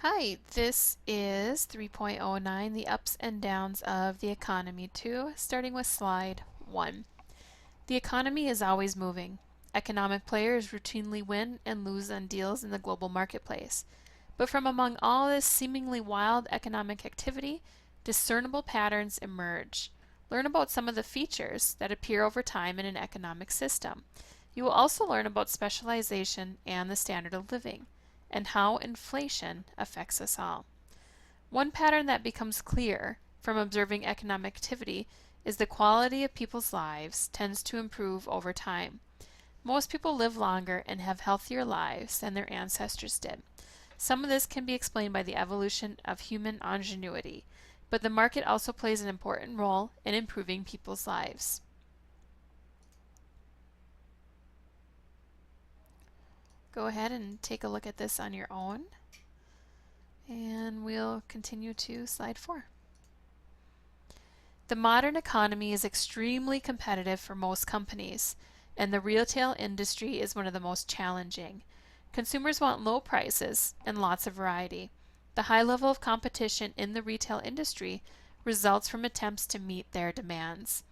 Hi, this is 3.09, the ups and downs of the economy 2, starting with slide 1. The economy is always moving. Economic players routinely win and lose on deals in the global marketplace. But from among all this seemingly wild economic activity, discernible patterns emerge. Learn about some of the features that appear over time in an economic system. You will also learn about specialization and the standard of living, and how inflation affects us all. One pattern that becomes clear from observing economic activity is the quality of people's lives tends to improve over time. Most people live longer and have healthier lives than their ancestors did. Some of this can be explained by the evolution of human ingenuity, but the market also plays an important role in improving people's lives. Go ahead and take a look at this on your own, and we'll continue to slide 4. The modern economy is extremely competitive for most companies, and the retail industry is one of the most challenging. Consumers want low prices and lots of variety. The high level of competition in the retail industry results from attempts to meet their demands.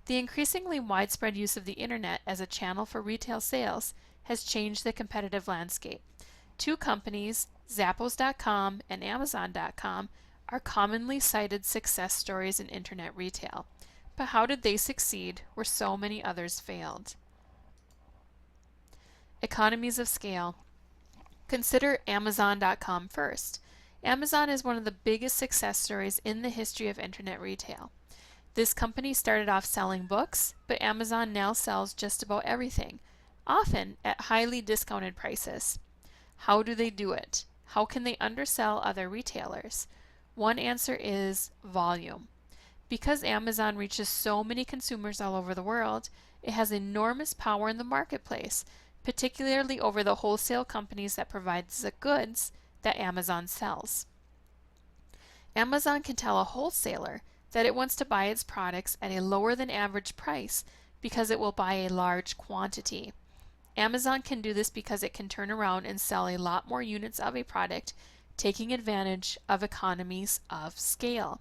The increasingly widespread use of the internet as a channel for retail sales has changed the competitive landscape. Two companies, Zappos.com and Amazon.com, are commonly cited success stories in internet retail. But how did they succeed where so many others failed? Economies of scale. Consider Amazon.com first. Amazon is one of the biggest success stories in the history of internet retail. This company started off selling books, but Amazon now sells just about everything, often at highly discounted prices. How do they do it? How can they undersell other retailers? One answer is volume. Because Amazon reaches so many consumers all over the world, it has enormous power in the marketplace, particularly over the wholesale companies that provide the goods that Amazon sells. Amazon can tell a wholesaler that it wants to buy its products at a lower than average price because it will buy a large quantity. Amazon can do this because it can turn around and sell a lot more units of a product, taking advantage of economies of scale.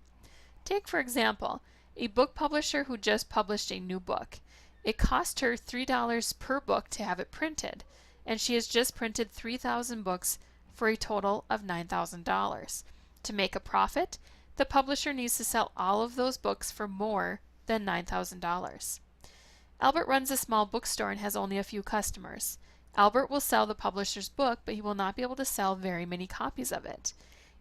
Take, for example, a book publisher who just published a new book. It cost her $3 per book to have it printed, and she has just printed 3,000 books for a total of $9,000. To make a profit, the publisher needs to sell all of those books for more than $9,000. Albert runs a small bookstore and has only a few customers. Albert will sell the publisher's book, but he will not be able to sell very many copies of it.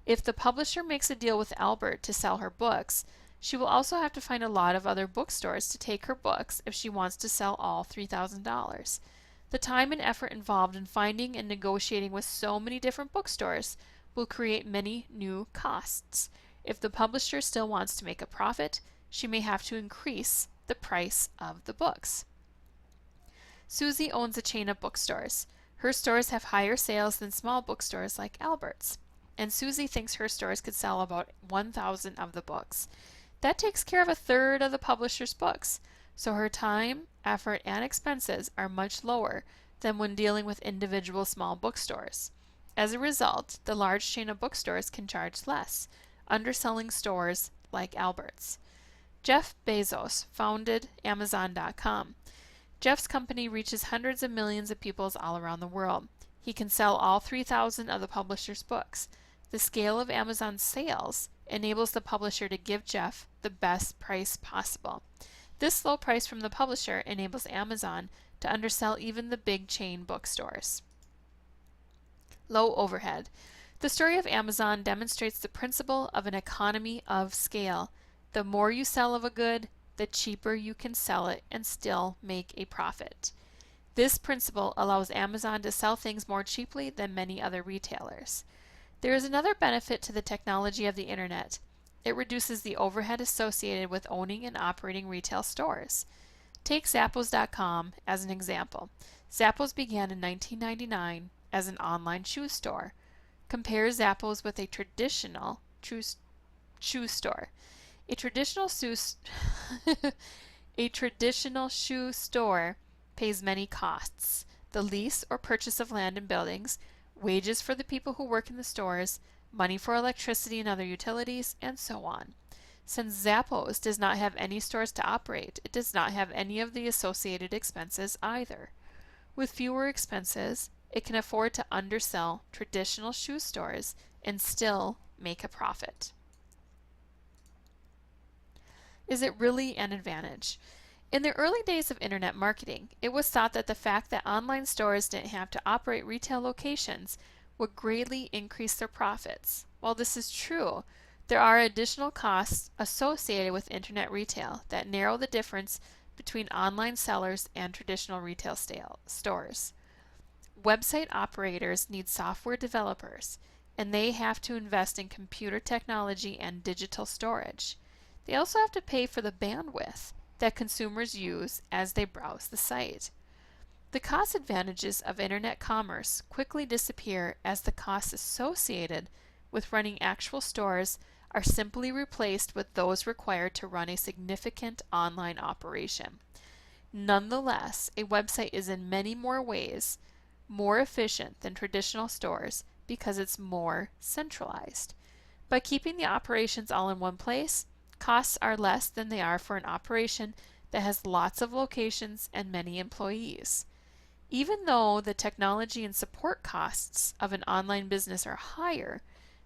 If the publisher makes a deal with Albert to sell her books, she will also have to find a lot of other bookstores to take her books if she wants to sell all $3,000. The time and effort involved in finding and negotiating with so many different bookstores will create many new costs. If the publisher still wants to make a profit, she may have to increase the price of the books. Susie owns a chain of bookstores. Her stores have higher sales than small bookstores like Albert's, and Susie thinks her stores could sell about 1,000 of the books. That takes care of a third of the publisher's books, so her time, effort, and expenses are much lower than when dealing with individual small bookstores. As a result, the large chain of bookstores can charge less, underselling stores like Albert's. Jeff Bezos founded Amazon.com. Jeff's company reaches hundreds of millions of people all around the world. He can sell all 3,000 of the publisher's books. The scale of Amazon's sales enables the publisher to give Jeff the best price possible. This low price from the publisher enables Amazon to undersell even the big chain bookstores. Low overhead. The story of Amazon demonstrates the principle of an economy of scale. The more you sell of a good, the cheaper you can sell it and still make a profit. This principle allows Amazon to sell things more cheaply than many other retailers. There is another benefit to the technology of the internet. It reduces the overhead associated with owning and operating retail stores. Take Zappos.com as an example. Zappos began in 1999 as an online shoe store. Compare Zappos with a traditional shoe store. A traditional shoe store pays many costs: the lease or purchase of land and buildings, wages for the people who work in the stores, money for electricity and other utilities, and so on. Since Zappos does not have any stores to operate, it does not have any of the associated expenses either. With fewer expenses, it can afford to undersell traditional shoe stores and still make a profit. Is it really an advantage? In the early days of internet marketing, it was thought that the fact that online stores didn't have to operate retail locations would greatly increase their profits. While this is true, there are additional costs associated with internet retail that narrow the difference between online sellers and traditional retail stores. Website operators need software developers, and they have to invest in computer technology and digital storage. They also have to pay for the bandwidth that consumers use as they browse the site. The cost advantages of internet commerce quickly disappear as the costs associated with running actual stores are simply replaced with those required to run a significant online operation. Nonetheless, a website is in many more ways more efficient than traditional stores because it's more centralized. By keeping the operations all in one place, costs are less than they are for an operation that has lots of locations and many employees. Even though the technology and support costs of an online business are higher,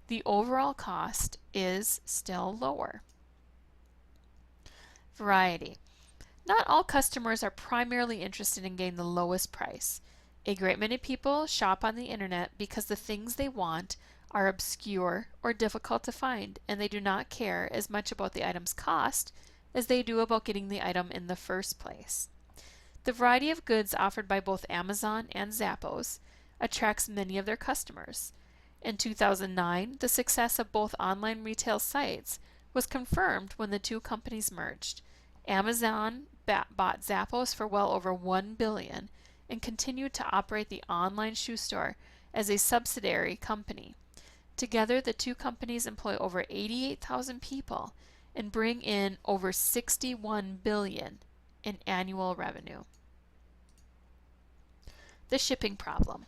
the overall cost is still lower. Variety. Not all customers are primarily interested in getting the lowest price. A great many people shop on the internet because the things they want are obscure or difficult to find, and they do not care as much about the item's cost as they do about getting the item in the first place. The variety of goods offered by both Amazon and Zappos attracts many of their customers. In 2009, the success of both online retail sites was confirmed when the two companies merged. Amazon bought Zappos for well over $1 billion and continued to operate the online shoe store as a subsidiary company. Together, the two companies employ over 88,000 people and bring in over $61 billion in annual revenue. The shipping problem.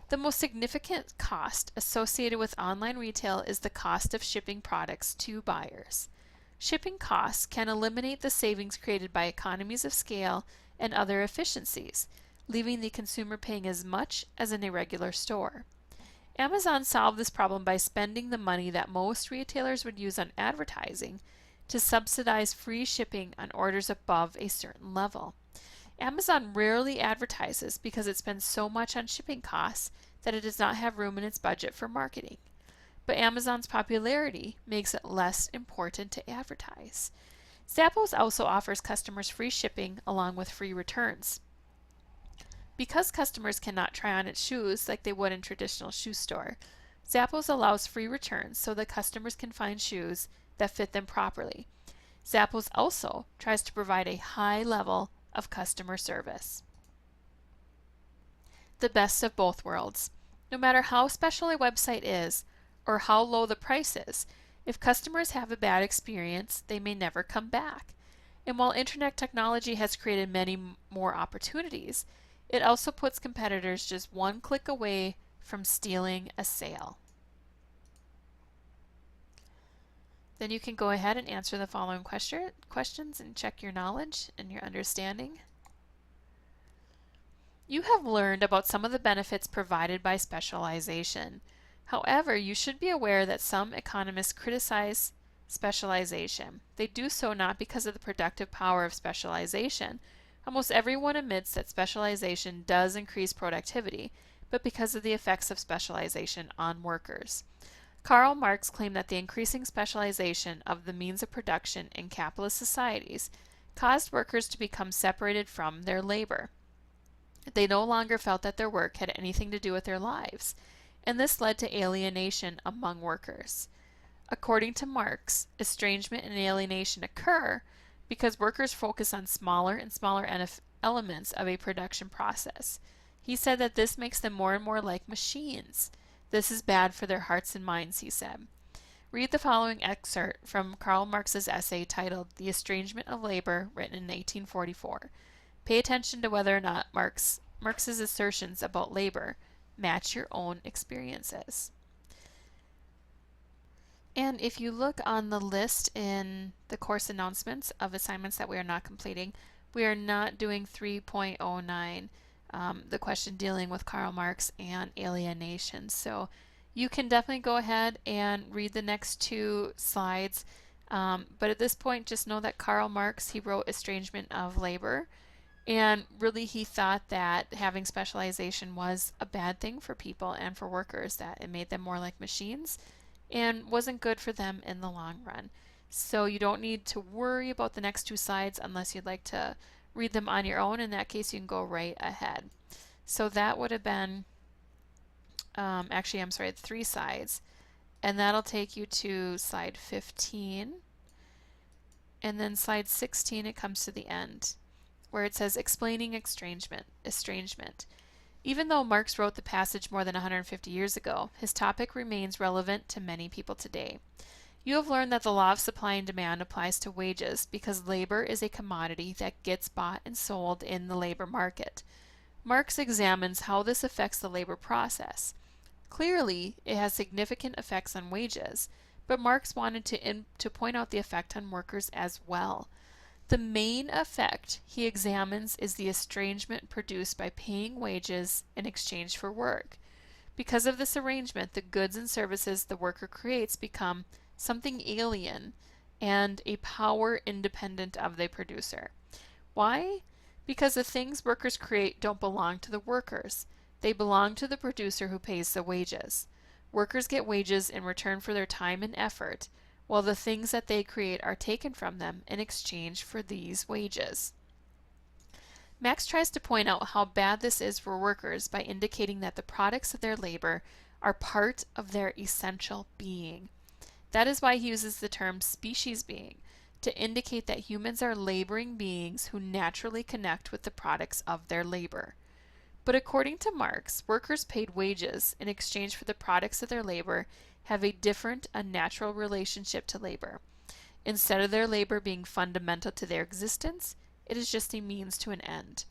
The most significant cost associated with online retail is the cost of shipping products to buyers. Shipping costs can eliminate the savings created by economies of scale and other efficiencies, leaving the consumer paying as much as in a regular store. Amazon solved this problem by spending the money that most retailers would use on advertising to subsidize free shipping on orders above a certain level. Amazon rarely advertises because it spends so much on shipping costs that it does not have room in its budget for marketing. But Amazon's popularity makes it less important to advertise. Zappos also offers customers free shipping along with free returns. Because customers cannot try on its shoes like they would in a traditional shoe store, Zappos allows free returns so that customers can find shoes that fit them properly. Zappos also tries to provide a high level of customer service. The best of both worlds. No matter how special a website is or how low the price is, if customers have a bad experience, they may never come back. And while internet technology has created many more opportunities, it also puts competitors just one click away from stealing a sale. Then you can go ahead and answer the following questions and check your knowledge and your understanding. You have learned about some of the benefits provided by specialization. However, you should be aware that some economists criticize specialization. They do so not because of the productive power of specialization. Almost everyone admits that specialization does increase productivity, but because of the effects of specialization on workers. Karl Marx claimed that the increasing specialization of the means of production in capitalist societies caused workers to become separated from their labor. They no longer felt that their work had anything to do with their lives, and this led to alienation among workers. According to Marx, estrangement and alienation occur because workers focus on smaller and smaller elements of a production process. He said that this makes them more and more like machines. This is bad for their hearts and minds, he said. Read the following excerpt from Karl Marx's essay titled The Estrangement of Labor, written in 1844. Pay attention to whether or not Marx's assertions about labor match your own experiences. And if you look on the list in the course announcements of assignments that we are not completing, we are not doing 3.09, the question dealing with Karl Marx and alienation. So you can definitely go ahead and read the next two slides. But at this point, just know that Karl Marx, he wrote Estrangement of Labor. And really, he thought that having specialization was a bad thing for people and for workers, that it made them more like machines and wasn't good for them in the long run. So you don't need to worry about the next two slides unless you'd like to read them on your own. In that case, you can go right ahead. So that would have been, actually, I'm sorry, 3 slides. And that'll take you to slide 15. And then slide 16, it comes to the end, where it says explaining estrangement. Even though Marx wrote the passage more than 150 years ago, his topic remains relevant to many people today. You have learned that the law of supply and demand applies to wages because labor is a commodity that gets bought and sold in the labor market. Marx examines how this affects the labor process. Clearly, it has significant effects on wages, but Marx wanted to point out the effect on workers as well. The main effect he examines is the estrangement produced by paying wages in exchange for work. Because of this arrangement, the goods and services the worker creates become something alien and a power independent of the producer. Why? Because the things workers create don't belong to the workers. They belong to the producer who pays the wages. Workers get wages in return for their time and effort, while the things that they create are taken from them in exchange for these wages. Marx tries to point out how bad this is for workers by indicating that the products of their labor are part of their essential being. That is why he uses the term species being, to indicate that humans are laboring beings who naturally connect with the products of their labor. But according to Marx, workers paid wages in exchange for the products of their labor have a different, unnatural relationship to labor. Instead of their labor being fundamental to their existence, it is just a means to an end.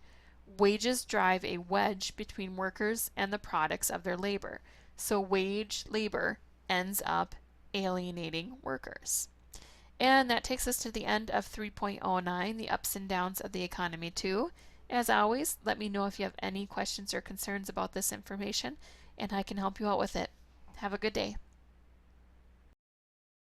Wages drive a wedge between workers and the products of their labor, so wage labor ends up alienating workers. And that takes us to the end of 3.09, the ups and downs of the economy too. As always, let me know if you have any questions or concerns about this information, and I can help you out with it. Have a good day.